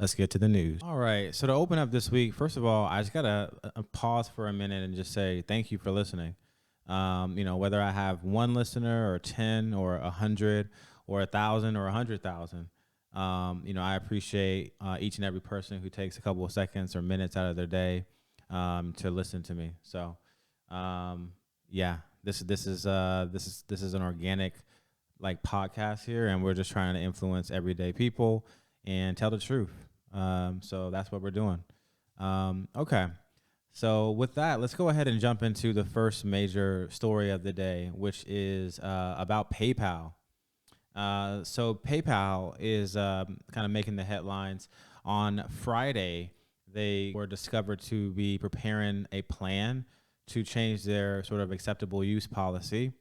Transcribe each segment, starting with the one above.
Let's get to the news. All right. So to open up this week, first of all, I just gotta pause for a minute and just say thank you for listening. Whether I have one listener or 10 or 100 or 1,000 or 100,000, I appreciate each and every person who takes a couple of seconds or minutes out of their day to listen to me. So, yeah, this is an organic like podcast here, and we're just trying to influence everyday people and tell the truth. So that's what we're doing. Okay. So with that, let's go ahead and jump into the first major story of the day, which is about PayPal. So PayPal is kind of making the headlines. On Friday, they were discovered to be preparing a plan to change their sort of acceptable use policy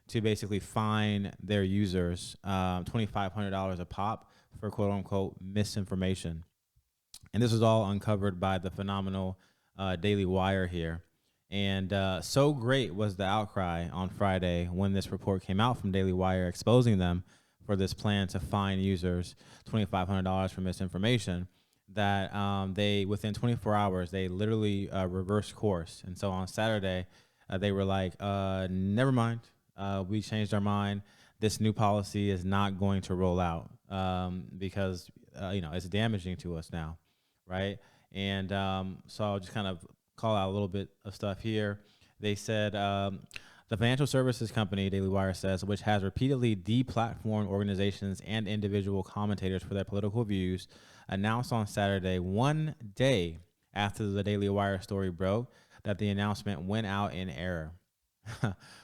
to basically fine their users $2,500 a pop for quote unquote misinformation. And this was all uncovered by the phenomenal Daily Wire here. And so great was the outcry on Friday when this report came out from Daily Wire exposing them for this plan to fine users $2,500 for misinformation that they, within 24 hours, they literally reversed course. And so on Saturday, they were like, never mind. We changed our mind. This new policy is not going to roll out because, it's damaging to us now. Right. And so I'll just kind of call out a little bit of stuff here. They said the financial services company, Daily Wire says, which has repeatedly deplatformed organizations and individual commentators for their political views, announced on Saturday, one day after the Daily Wire story broke, that the announcement went out in error.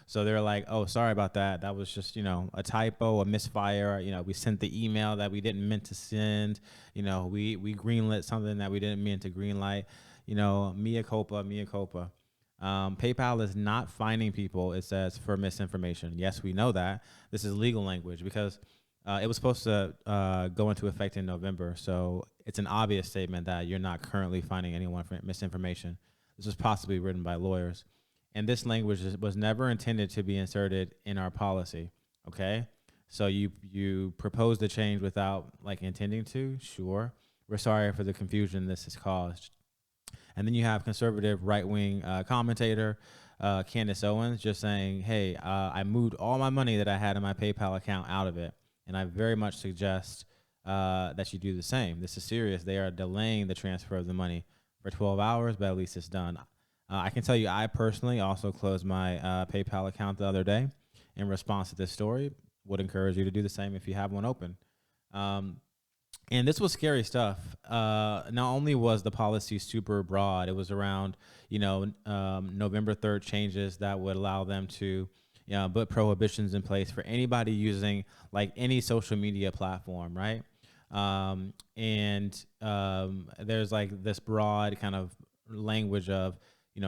So they're like, oh, sorry about that. That was just, a typo, a misfire. We sent the email that we didn't meant to send. We greenlit something that we didn't mean to greenlight. Mea culpa, mea culpa. PayPal is not fining people, it says, for misinformation. Yes, we know that. This is legal language because it was supposed to go into effect in November. So it's an obvious statement that you're not currently fining anyone for misinformation. This was possibly written by lawyers. And this language was never intended to be inserted in our policy. Okay. So you proposed the change without intending to. Sure. We're sorry for the confusion this has caused. And then you have conservative right-wing commentator Candace Owens just saying, hey, I moved all my money that I had in my PayPal account out of it. And I very much suggest that you do the same. This is serious. They are delaying the transfer of the money for 12 hours, but at least it's done. I can tell you I personally also closed my PayPal account the other day in response to this story. Would encourage you to do the same if you have one open. And this was scary stuff. Not only was the policy super broad, it was around, November 3rd changes that would allow them to put prohibitions in place for anybody using any social media platform, right? There's this broad kind of language of,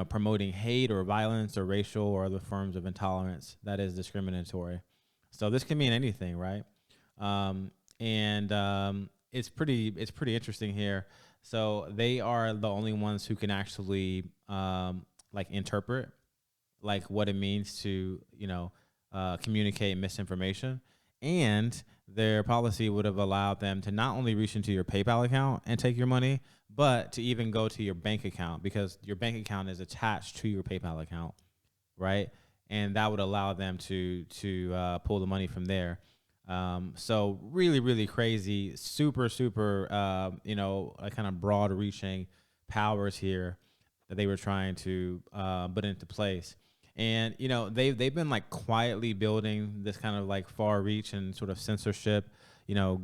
promoting hate or violence or racial or other forms of intolerance that is discriminatory. So this can mean anything, right? It's pretty interesting here. So they are the only ones who can actually interpret what it means to communicate misinformation, and their policy would have allowed them to not only reach into your PayPal account and take your money, but to even go to your bank account because your bank account is attached to your PayPal account, right? And that would allow them to pull the money from there. So really, really crazy, super, kind of broad reaching powers here that they were trying to put into place. And, they've been quietly building this kind of far reach and sort of censorship,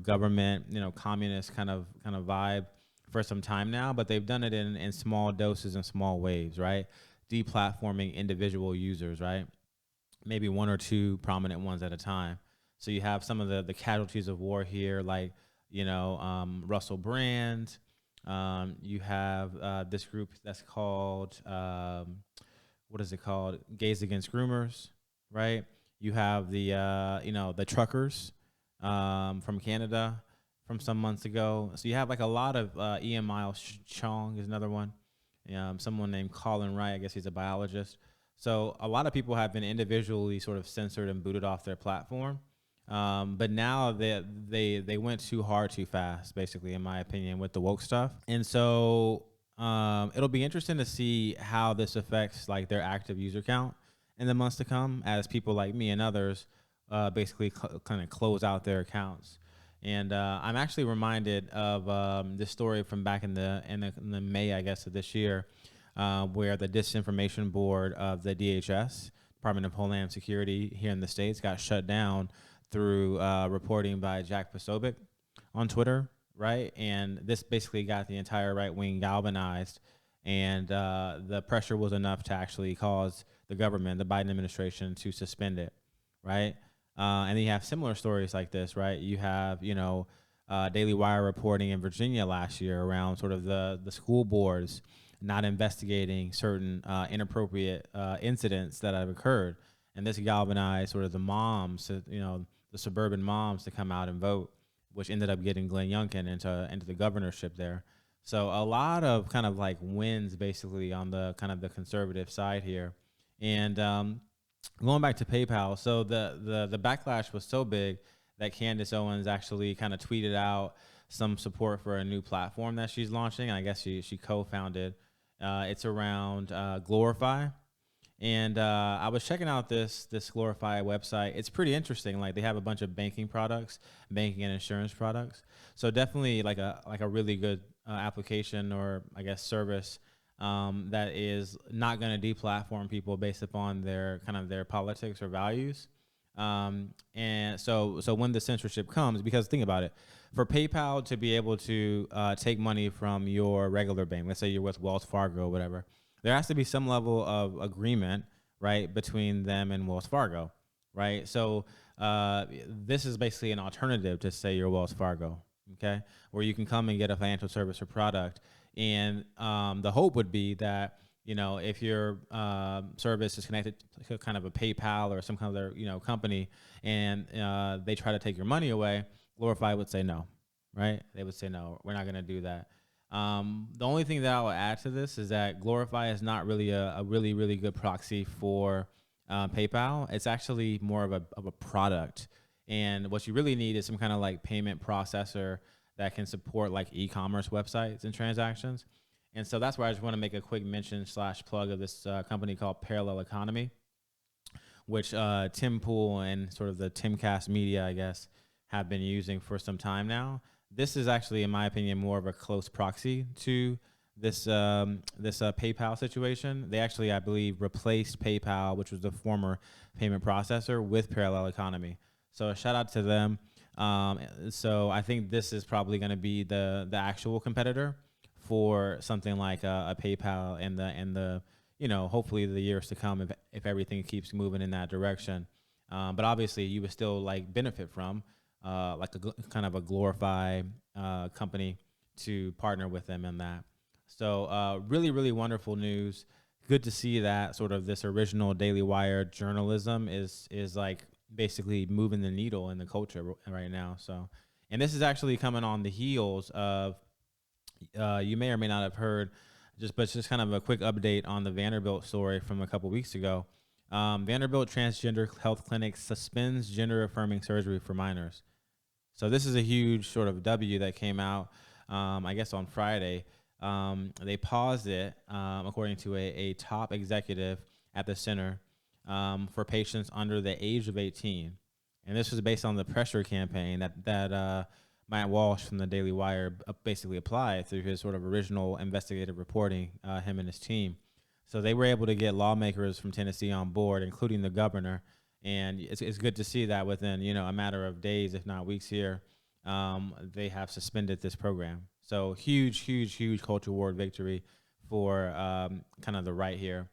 government, communist kind of vibe for some time now, but they've done it in small doses and small waves, right? Deplatforming individual users, right? Maybe one or two prominent ones at a time. So you have some of the casualties of war here, Russell Brand. You have this group that's called, what is it called? Gays Against Groomers, right? You have the truckers from Canada from some months ago. So you have a lot of Ian Miles Chong is another one. Someone named Colin Wright, I guess he's a biologist. So a lot of people have been individually sort of censored and booted off their platform. But now they went too hard too fast, basically, in my opinion, with the woke stuff. And so it'll be interesting to see how this affects like their active user count in the months to come, as people like me and others basically kind of close out their accounts. And I'm actually reminded of this story from back in the May, I guess, of this year, where the disinformation board of the DHS, Department of Homeland Security here in the States, got shut down through reporting by Jack Posobiec on Twitter, right? And this basically got the entire right wing galvanized, and the pressure was enough to actually cause the government, the Biden administration, to suspend it, right? And then you have similar stories like this, right? You have, Daily Wire reporting in Virginia last year around sort of the school boards not investigating certain inappropriate incidents that have occurred. And this galvanized sort of the moms, the suburban moms to come out and vote, which ended up getting Glenn Youngkin into the governorship there. So a lot of kind of like wins basically on the kind of the conservative side here. And going back to PayPal, so the backlash was so big that Candace Owens actually kind of tweeted out some support for a new platform that she's launching. I guess she co-founded. It's around Glorify. And I was checking out this Glorify website. It's pretty interesting. Like, they have a bunch of banking products, banking and insurance products. So definitely like a really good application, or I guess service that is not going to deplatform people based upon their politics or values. And so when the censorship comes, because think about it, for PayPal to be able to take money from your regular bank, let's say you're with Wells Fargo or whatever, there has to be some level of agreement, right, between them and Wells Fargo, right? So this is basically an alternative to, say, your Wells Fargo, okay, where you can come and get a financial service or product. And the hope would be that, if your service is connected to kind of a PayPal or some kind of their, company, and they try to take your money away, Glorify would say no, right? They would say, no, we're not going to do that. The only thing that I will add to this is that Glorify is not really a really, really good proxy for PayPal. It's actually more of a product. And what you really need is some kind of like payment processor that can support like e-commerce websites and transactions. And so that's where I just want to make a quick mention / plug of this company called Parallel Economy, which Tim Pool and sort of the Timcast media, I guess, have been using for some time now. This is actually, in my opinion, more of a close proxy to this PayPal situation. They actually, I believe, replaced PayPal, which was the former payment processor, with Parallel Economy. So a shout out to them. So I think this is probably going to be the actual competitor for something like a PayPal and the hopefully the years to come, if everything keeps moving in that direction. But obviously, you would still like benefit from like kind of a Glorify company to partner with them in that. So really, really wonderful news. Good to see that sort of this original Daily Wire journalism is like basically moving the needle in the culture right now. So, and this is actually coming on the heels of, you may or may not have heard, just kind of a quick update on the Vanderbilt story from a couple weeks ago. Vanderbilt Transgender Health Clinic suspends gender affirming surgery for minors. So this is a huge sort of W that came out, I guess, on Friday. They paused it, according to a top executive at the center, for patients under the age of 18. And this was based on the pressure campaign that Matt Walsh from the Daily Wire basically applied through his sort of original investigative reporting, him and his team. So they were able to get lawmakers from Tennessee on board, including the governor. And it's good to see that within, a matter of days, if not weeks here, they have suspended this program. So huge culture war victory for kind of the right here.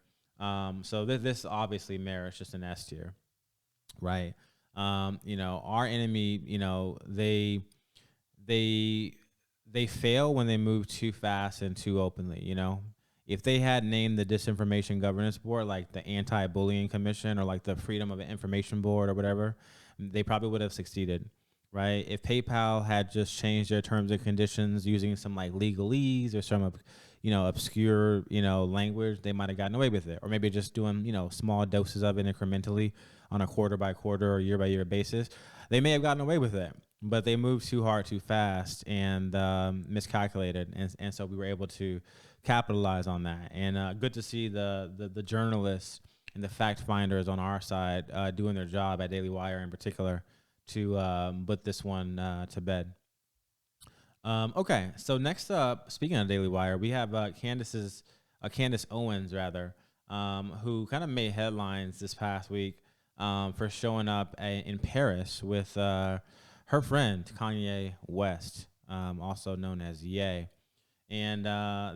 So this obviously merits just an S tier, right? Our enemy, they fail when they move too fast and too openly. If they had named the Disinformation Governance Board like the Anti-Bullying Commission or like the Freedom of Information Board or whatever, they probably would have succeeded. right? If PayPal had just changed their terms and conditions using some like legalese or some, obscure, language, they might have gotten away with it. Or maybe just doing, small doses of it incrementally on a quarter by quarter or year by year basis, they may have gotten away with it. But they moved too hard, too fast, and miscalculated, and so we were able to capitalize on that. And good to see the journalists and the fact finders on our side doing their job at Daily Wire in particular to put this one to bed. Okay, so next up, speaking of Daily Wire, we have Candace Owens, rather, who kind of made headlines this past week for showing up in Paris with her friend Kanye West, also known as Ye, and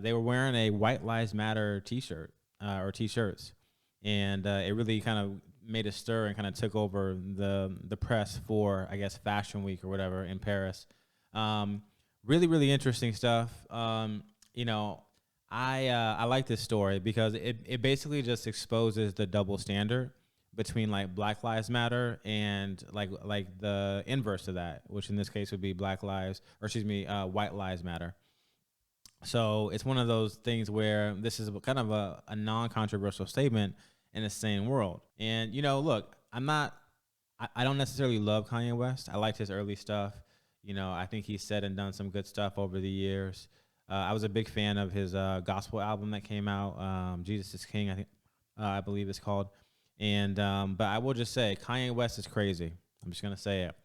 they were wearing a White Lives Matter T-shirt or T-shirts, and it really kind of made a stir and kind of took over the press for, I guess, Fashion Week or whatever in Paris. Really, really interesting stuff. I like this story because it basically just exposes the double standard between like Black Lives Matter and like the inverse of that, which in this case would be White Lives Matter. So it's one of those things where this is kind of a non-controversial statement in the same world. And look, I don't necessarily love Kanye West. I liked his early stuff. I think he's said and done some good stuff over the years. I was a big fan of his gospel album that came out, Jesus is King, I believe it's called. And but I will just say Kanye West is crazy. I'm just gonna say it.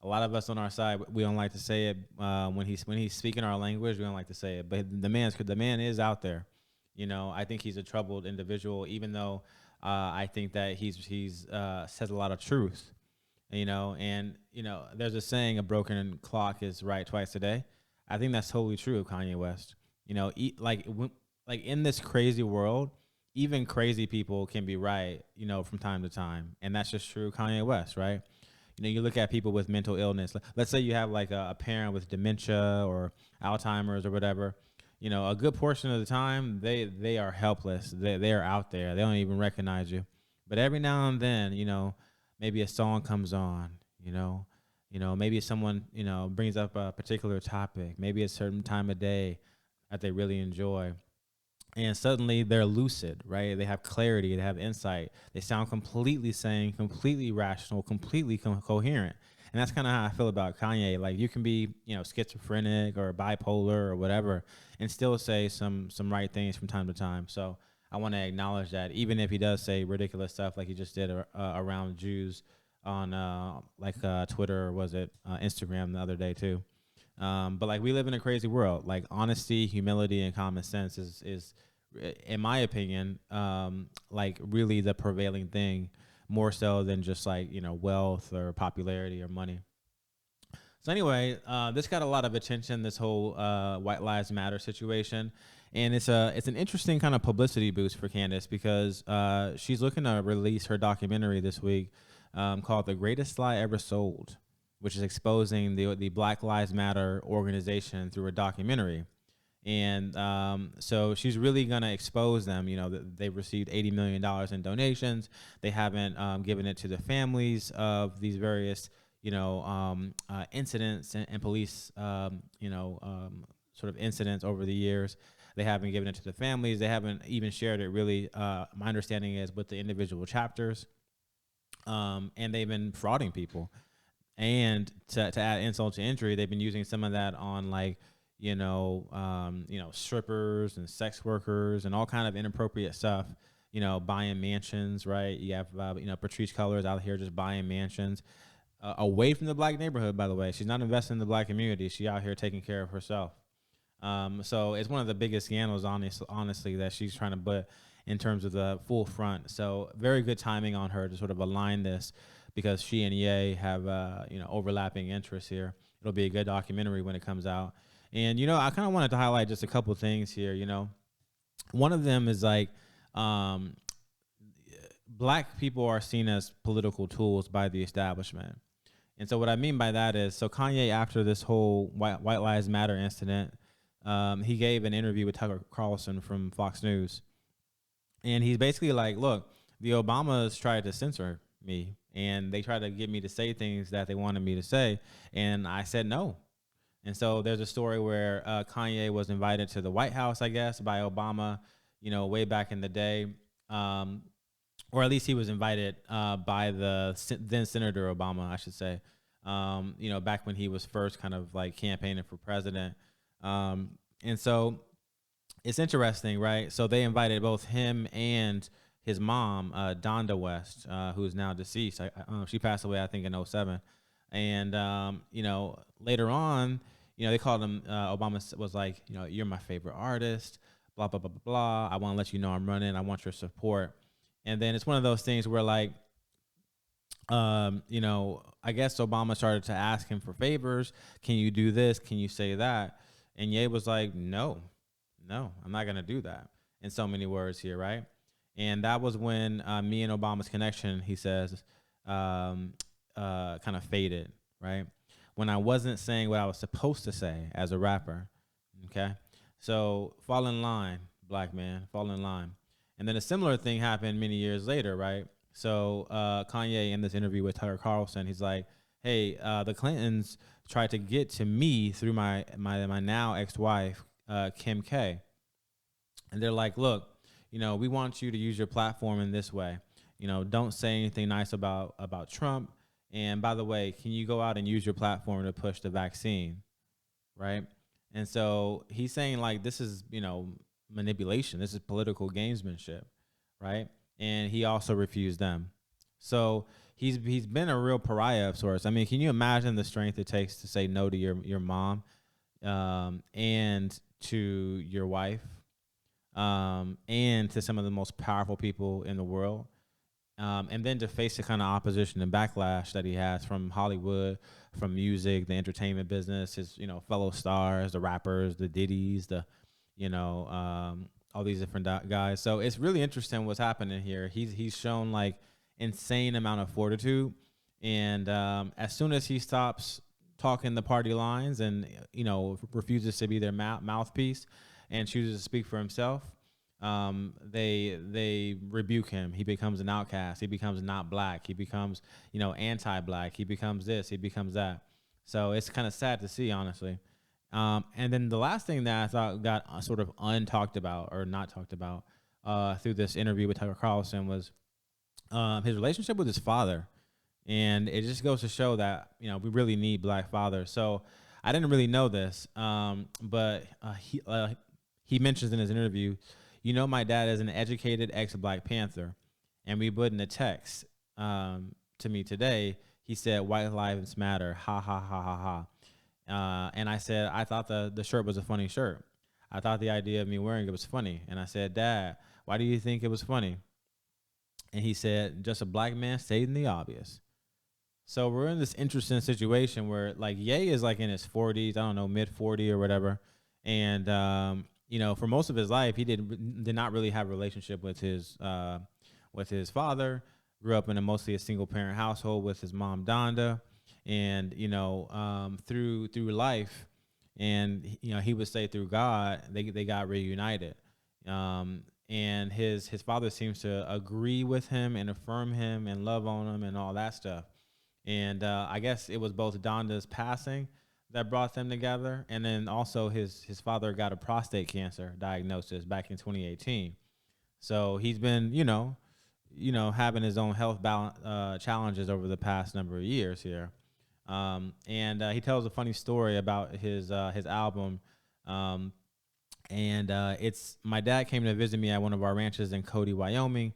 A lot of us on our side, we don't like to say it when he's speaking our language. We don't like to say it, but the man is out there. I think he's a troubled individual, even though I think that he's says a lot of truth. And there's a saying, a broken clock is right twice a day. I think that's totally true of Kanye West. Like in this crazy world, even crazy people can be right, from time to time. And that's just true of Kanye West, right? You look at people with mental illness. Let's say you have like a parent with dementia or Alzheimer's or whatever. A good portion of the time they are helpless. They are out there. They don't even recognize you. But every now and then, maybe a song comes on. Maybe someone brings up a particular topic. Maybe a certain time of day that they really enjoy. And suddenly they're lucid, right? They have clarity, they have insight. They sound completely sane, completely rational, completely coherent. And that's kind of how I feel about Kanye. Like you can be, schizophrenic or bipolar or whatever, and still say some right things from time to time. So I want to acknowledge that, even if he does say ridiculous stuff like he just did around Jews on Twitter, or was it Instagram the other day too. But like we live in a crazy world. Like honesty, humility, and common sense is in my opinion, like really the prevailing thing, more so than just like wealth or popularity or money. So anyway, this got a lot of attention. This whole White Lives Matter situation, and it's an interesting kind of publicity boost for Candace because she's looking to release her documentary this week called "The Greatest Lie Ever Sold," which is exposing the Black Lives Matter organization through a documentary. And so she's really going to expose them. They've received $80 million in donations. They haven't given it to the families of these various, incidents and police, sort of incidents over the years. They haven't given it to the families. They haven't even shared it really. My understanding is with the individual chapters. And they've been frauding people. And to add insult to injury, they've been using some of that on strippers and sex workers and all kind of inappropriate stuff, buying mansions, right? You have, Patrice Cullors out here just buying mansions away from the black neighborhood, by the way. She's not investing in the black community. She's out here taking care of herself. So it's one of the biggest scandals, honestly, that she's trying to put in terms of the full front. So very good timing on her to sort of align this because she and Ye have, overlapping interests here. It'll be a good documentary when it comes out. And, I kind of wanted to highlight just a couple things here, One of them is like black people are seen as political tools by the establishment. And so what I mean by that is, so Kanye, after this whole White Lives Matter incident, he gave an interview with Tucker Carlson from Fox News. And he's basically like, look, the Obamas tried to censor me and they tried to get me to say things that they wanted me to say, and I said no. And so there's a story where Kanye was invited to the White House, I guess, by Obama, way back in the day, um, or at least he was invited by the then Senator Obama, I should say. Back when he was first kind of like campaigning for president. And so it's interesting, right? So they invited both him and his mom, Donda West, who is now deceased. She passed away, I think, in '07. And later on, they called him. Obama was like, you're my favorite artist. Blah blah blah blah blah. I want to let you know I'm running. I want your support. And then it's one of those things where like, I guess Obama started to ask him for favors. Can you do this? Can you say that? And Ye was like, no, I'm not going to do that, in so many words here, right? And that was when me and Obama's connection, he says, kind of faded, right? When I wasn't saying what I was supposed to say as a rapper, okay? So fall in line, black man, fall in line. And then a similar thing happened many years later, right? So Kanye, in this interview with Tucker Carlson, he's like, hey, the Clintons tried to get to me through my now ex-wife, Kim K. And they're like, look, we want you to use your platform in this way. Don't say anything nice about Trump. And by the way, can you go out and use your platform to push the vaccine, right? And so he's saying like, this is, manipulation. This is political gamesmanship, right? And he also refused them. So he's been a real pariah of sorts. I mean, can you imagine the strength it takes to say no to your mom, and to your wife, and to some of the most powerful people in the world, and then to face the kind of opposition and backlash that he has from Hollywood, from music, the entertainment business, his fellow stars, the rappers, the Diddy's, the all these different guys. So it's really interesting what's happening here. He's shown like insane amount of fortitude, and as soon as he stops talking the party lines and refuses to be their mouthpiece and chooses to speak for himself, they rebuke him. He becomes an outcast. He becomes not black. He becomes anti-black. He becomes this. He becomes that. So it's kind of sad to see, honestly. And then the last thing that I thought got sort of untalked about or not talked about through this interview with Tucker Carlson was his relationship with his father. And it just goes to show that, we really need black fathers. So I didn't really know this, but he mentions in his interview, my dad is an educated ex-Black Panther. And we put in a text to me today. He said, white lives matter. Ha, ha, ha, ha, ha. And I said, I thought the shirt was a funny shirt. I thought the idea of me wearing it was funny. And I said, Dad, why do you think it was funny? And he said, just a black man stating the obvious. So we're in this interesting situation where like Ye is like in his 40s, I don't know, mid 40 or whatever. And, for most of his life, he did not really have a relationship with his father. Grew up in mostly a single parent household with his mom, Donda. And, through life, and, he would say through God, they got reunited. And his father seems to agree with him and affirm him and love on him and all that stuff. And I guess it was both Donda's passing that brought them together, and then also his father got a prostate cancer diagnosis back in 2018. So he's been, having his own health challenges over the past number of years here. And he tells a funny story about his album. It's my dad came to visit me at one of our ranches in Cody, Wyoming.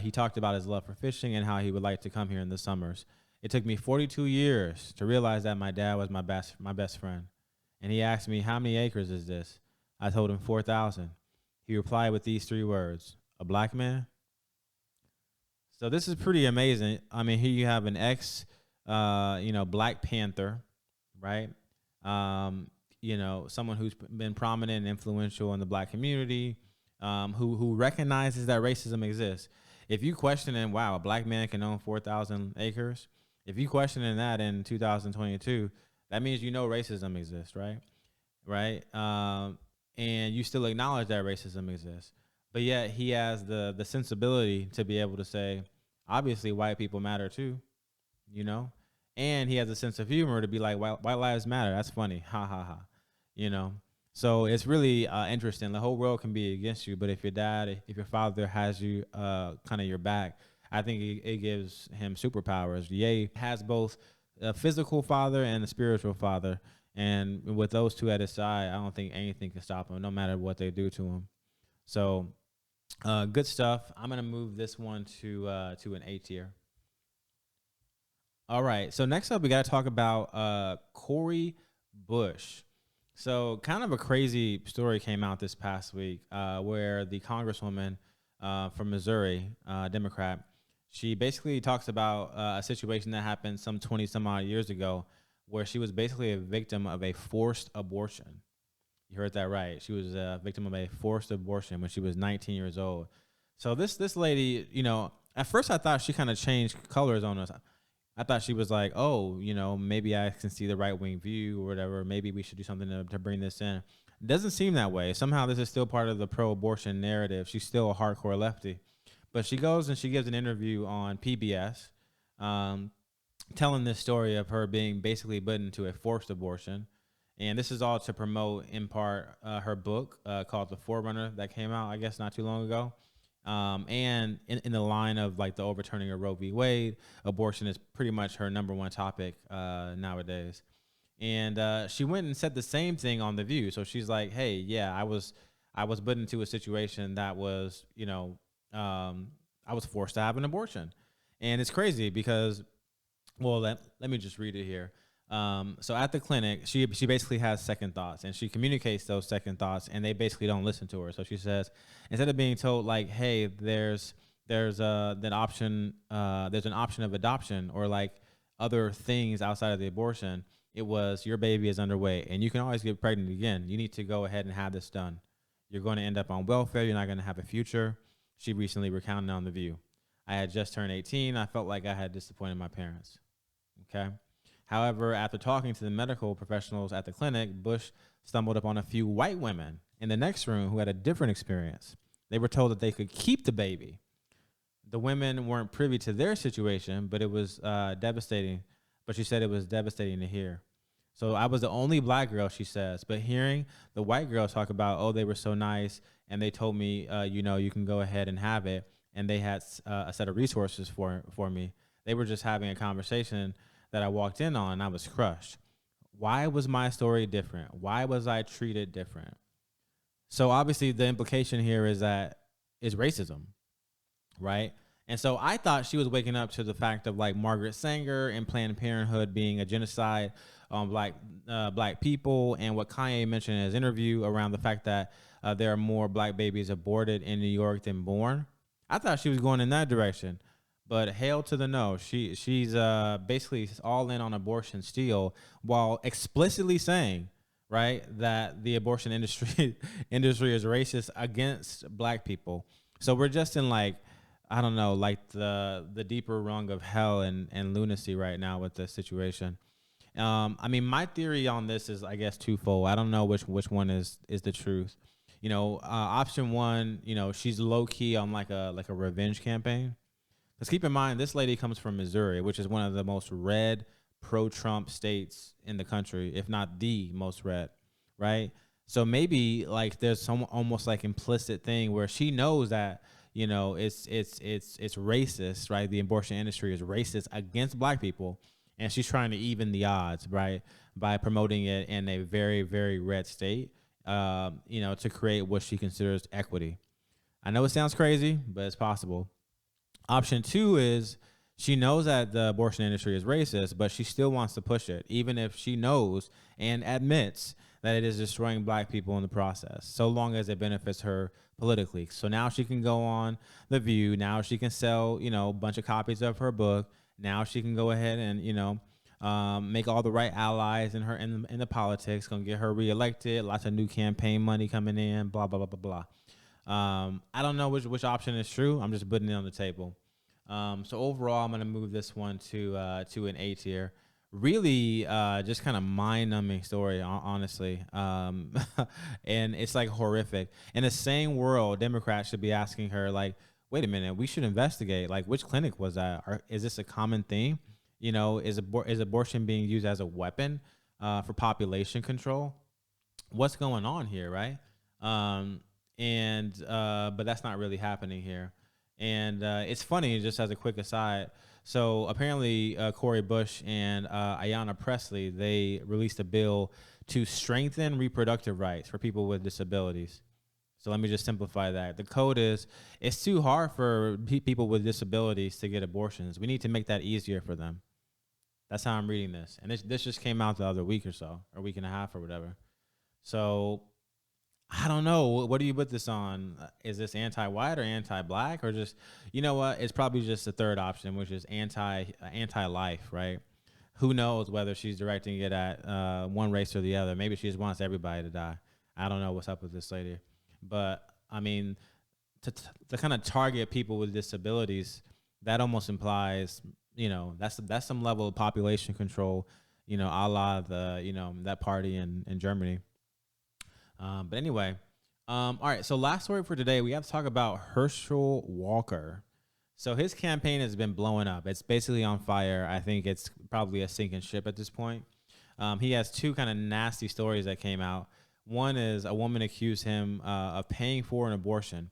He talked about his love for fishing and how he would like to come here in the summers. It took me 42 years to realize that my dad was my best friend. And he asked me, how many acres is this? I told him 4,000. He replied with these 3 words, a black man? So this is pretty amazing. I mean, here you have an Black Panther, right? Someone who's been prominent and influential in the black community, who recognizes that racism exists. If you questioning, wow, a black man can own 4,000 acres, if you questioning that in 2022, that means racism exists, right? Right? And you still acknowledge that racism exists. But yet he has the sensibility to be able to say, obviously white people matter too. you know, and he has a sense of humor to be like, white lives matter. That's funny. Ha ha ha. You know, so it's really interesting. The whole world can be against you, but if your dad, if your father has you kind of your back, I think it gives him superpowers. Ye has both a physical father and a spiritual father. And with those two at his side, I don't think anything can stop him, no matter what they do to him. So, good stuff. I'm gonna move this one to an A tier. All right. So next up, we got to talk about Corey Bush. So kind of a crazy story came out this past week where the congresswoman from Missouri, Democrat, she basically talks about a situation that happened some 20 some odd years ago where she was basically a victim of a forced abortion. You heard that right. She was a victim of a forced abortion when she was 19 years old. So this lady, at first I thought she kind of changed colors on us. I thought she was like, oh, maybe I can see the right wing view or whatever. Maybe we should do something to bring this in. It doesn't seem that way. Somehow this is still part of the pro-abortion narrative. She's still a hardcore lefty. But she goes and she gives an interview on PBS um, telling this story of her being basically put into a forced abortion. And this is all to promote, in part, her book called The Forerunner that came out, I guess, not too long ago. And in the line of like the overturning of Roe v. Wade, abortion is pretty much her number one topic nowadays. And she went and said the same thing on The View. So she's like, "Hey, yeah, I was put into a situation that was, I was forced to have an abortion." And it's crazy because, well, let me just read it here. So at the clinic, she basically has second thoughts, and she communicates those second thoughts, and they basically don't listen to her. So she says, instead of being told like, "Hey, there's an option of adoption or like other things outside of the abortion," it was, "Your baby is underway, and you can always get pregnant again. You need to go ahead and have this done. You're going to end up on welfare. You're not going to have a future." She recently recounted on The View. "I had just turned 18. I felt like I had disappointed my parents." Okay. However, after talking to the medical professionals at the clinic, Bush stumbled upon a few white women in the next room who had a different experience. They were told that they could keep the baby. The women weren't privy to their situation, but it was devastating. But she said it was devastating to hear. So I was the only black girl, she says, but hearing the white girls talk about, oh, they were so nice, and they told me, you can go ahead and have it, and they had a set of resources for me. They were just having a conversation that I walked in on, and I was crushed. Why was my story different? Why was I treated different? So obviously the implication here is that is racism, right? And so I thought she was waking up to the fact of like Margaret Sanger and Planned Parenthood being a genocide on black people, and what Kanye mentioned in his interview around the fact that there are more black babies aborted in New York than born. I thought she was going in that direction, but hail to the no. She's basically all in on abortion still, while explicitly saying, right, that the abortion industry industry is racist against black people. So we're just in like, I don't know, like the deeper rung of hell and lunacy right now with the situation. I mean, my theory on this is, I guess, twofold. I don't know which one is the truth. Option one, she's low key on like a revenge campaign. Because keep in mind, this lady comes from Missouri, which is one of the most red pro-Trump states in the country, if not the most red, right? So maybe like there's some almost like implicit thing where she knows that it's racist, right? The abortion industry is racist against black people, and she's trying to even the odds, right, by promoting it in a very, very red state, to create what she considers equity. I know it sounds crazy, but it's possible. Option two is she knows that the abortion industry is racist, but she still wants to push it, even if she knows and admits that it is destroying black people in the process, so long as it benefits her politically. So now she can go on The View. Now she can sell, a bunch of copies of her book. Now she can go ahead and, make all the right allies in the politics, gonna get her reelected, lots of new campaign money coming in, blah, blah, blah, blah, blah. I don't know which option is true. I'm just putting it on the table. So overall, I'm gonna move this one to an A tier. Really, just kind of mind-numbing story, honestly. And it's like horrific. In the same world, Democrats should be asking her like, "Wait a minute, we should investigate. Like, which clinic was that? Is this a common theme?" Is abortion being used as a weapon for population control? What's going on here, right? Um, and But that's not really happening here. And it's funny, just as a quick aside. So apparently, Cori Bush and Ayanna Pressley, they released a bill to strengthen reproductive rights for people with disabilities. So let me just simplify that. The code is it's too hard for people with disabilities to get abortions. We need to make that easier for them. That's how I'm reading this. And this just came out the other week or so, or week and a half or whatever. So I don't know. What do you put this on? Is this anti-white or anti-black, or just, you know what? It's probably just the third option, which is anti-life, right? Who knows whether she's directing it at one race or the other? Maybe she just wants everybody to die. I don't know what's up with this lady, but I mean, to kind of target people with disabilities, that almost implies, that's some level of population control, a la that party in Germany. But anyway, all right. So last story for today, we have to talk about Herschel Walker. So his campaign has been blowing up. It's basically on fire. I think it's probably a sinking ship at this point. He has two kind of nasty stories that came out. One is a woman accused him of paying for an abortion.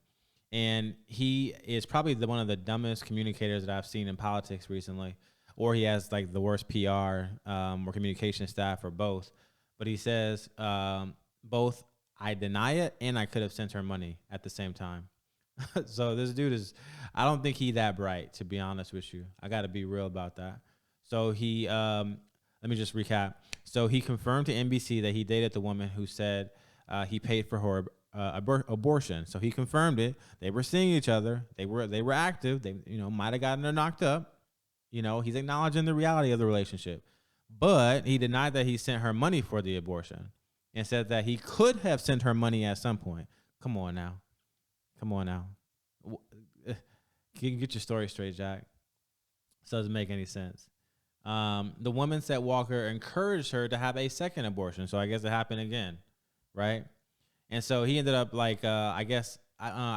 And he is probably one of the dumbest communicators that I've seen in politics recently, or he has like the worst PR or communication staff, or both. But he says both I deny it and I could have sent her money at the same time. So this dude is, I don't think he that bright, to be honest with you. I got to be real about that. So let me just recap. So he confirmed to NBC that he dated the woman who said he paid for her abortion. So he confirmed it. They were seeing each other. They were active. They might have gotten her knocked up. He's acknowledging the reality of the relationship, but he denied that he sent her money for the abortion, and said that he could have sent her money at some point. Come on now. Get your story straight, Jack. This doesn't make any sense. The woman said Walker encouraged her to have a second abortion. So I guess it happened again, right? And so he ended up like, I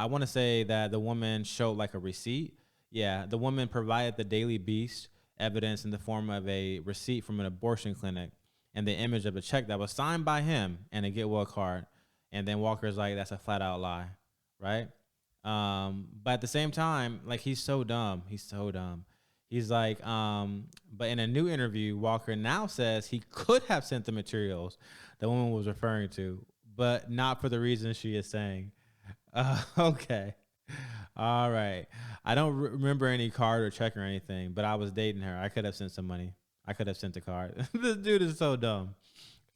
want to say that the woman showed like a receipt. Yeah, the woman provided the Daily Beast evidence in the form of a receipt from an abortion clinic and the image of a check that was signed by him and a get well card. And then Walker's like, that's a flat out lie, right? But at the same time, like, he's so dumb. He's like, but in a new interview, Walker now says he could have sent the materials the woman was referring to, but not for the reasons she is saying. Okay. All right. I don't remember any card or check or anything, but I was dating her. I could have sent some money. I could have sent a card. This dude is so dumb.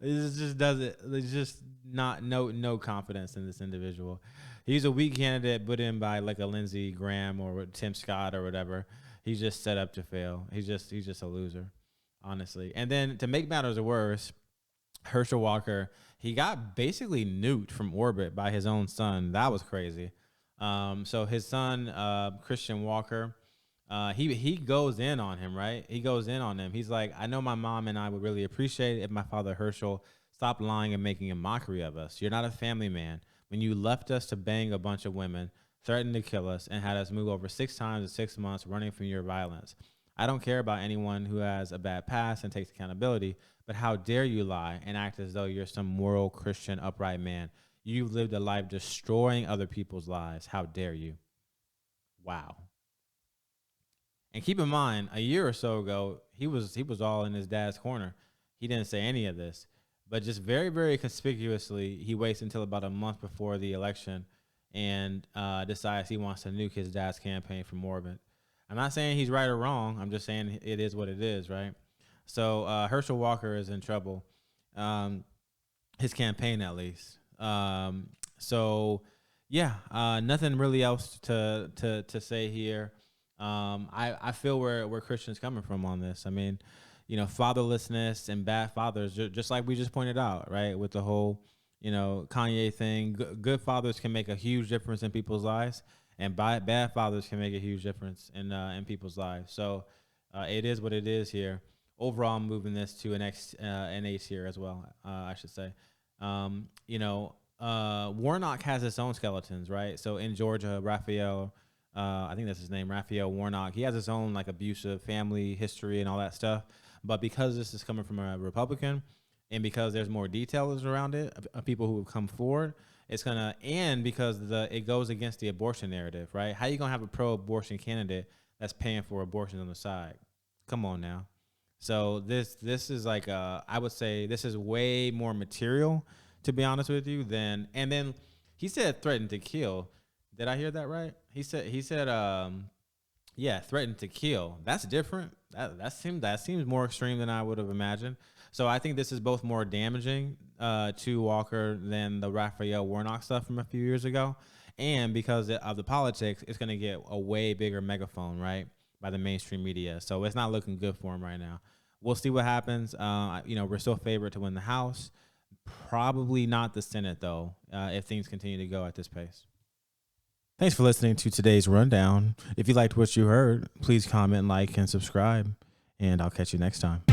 It just doesn't. There's just no confidence in this individual. He's a weak candidate put in by like a Lindsey Graham or Tim Scott or whatever. He's just set up to fail. He's just a loser, honestly. And then to make matters worse, Herschel Walker, he got basically nuked from orbit by his own son. That was crazy. So his son, Christian Walker, he goes in on him, right? He goes in on him. He's like, I know my mom and I would really appreciate it if my father Herschel stopped lying and making a mockery of us. You're not a family man. When you left us to bang a bunch of women, threatened to kill us, and had us move over 6 times in 6 months running from your violence. I don't care about anyone who has a bad past and takes accountability, but how dare you lie and act as though you're some moral, Christian, upright man? You've lived a life destroying other people's lives. How dare you? Wow. And keep in mind, a year or so ago, he was all in his dad's corner. He didn't say any of this, but just very, very conspicuously, he waits until about a month before the election and decides he wants to nuke his dad's campaign from orbit. I'm not saying he's right or wrong. I'm just saying it is what it is, right? So Herschel Walker is in trouble, his campaign at least. So yeah, nothing really else to say here. I feel where Christians coming from on this. I mean, fatherlessness and bad fathers, just like we just pointed out, right? With the whole, Kanye thing, good fathers can make a huge difference in people's lives, and bad fathers can make a huge difference in people's lives. So it is what it is here. Overall, I'm moving this to an A tier as well, I should say. Warnock has its own skeletons, right? So in Georgia, Raphael, I think that's his name, Raphael Warnock. He has his own like abusive family history and all that stuff. But because this is coming from a Republican, and because there's more details around it of people who have come forward, it's gonna, and because it goes against the abortion narrative, right? How you gonna have a pro-abortion candidate that's paying for abortions on the side? Come on now. So this is like I would say this is way more material, to be honest with you, than, and then he said threatened to kill. Did I hear that right? He said yeah, threatened to kill. That's different. That seems more extreme than I would have imagined. So I think this is both more damaging to Walker than the Raphael Warnock stuff from a few years ago, and because of the politics, it's going to get a way bigger megaphone, right, by the mainstream media. So it's not looking good for him right now. We'll see what happens. We're still favored to win the House. Probably not the Senate, though, if things continue to go at this pace. Thanks for listening to today's rundown. If you liked what you heard, please comment, like, and subscribe, and I'll catch you next time.